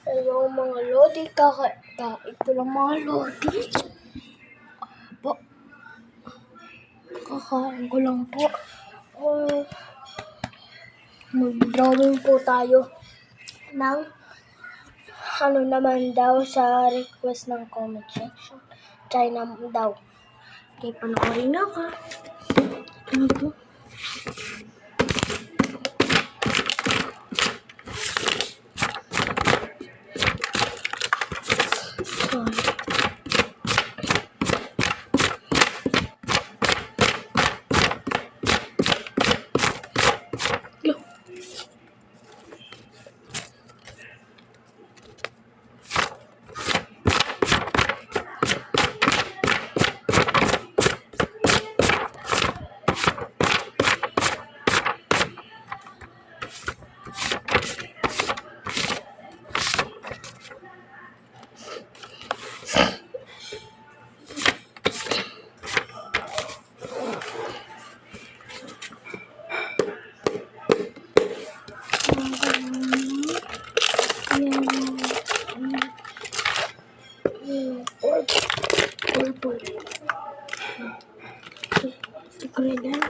Hello mga lodi, kakain ko lang mga lodi. Po, kakain ko lang po. Mag-drawing po tayo ng ano naman daw sa request ng comment section. China daw. Okay, panoorin na ka. Ano po? Purple. Green.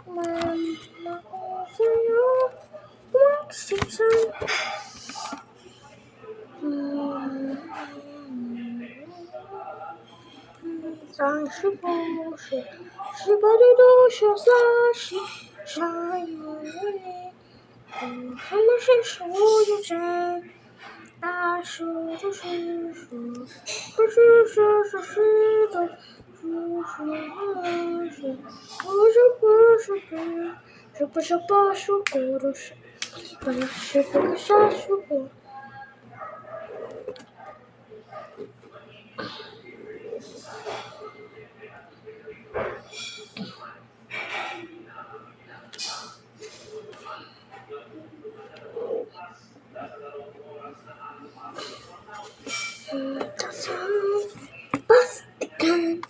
Mama ko sa'yo magsisan. Pastikan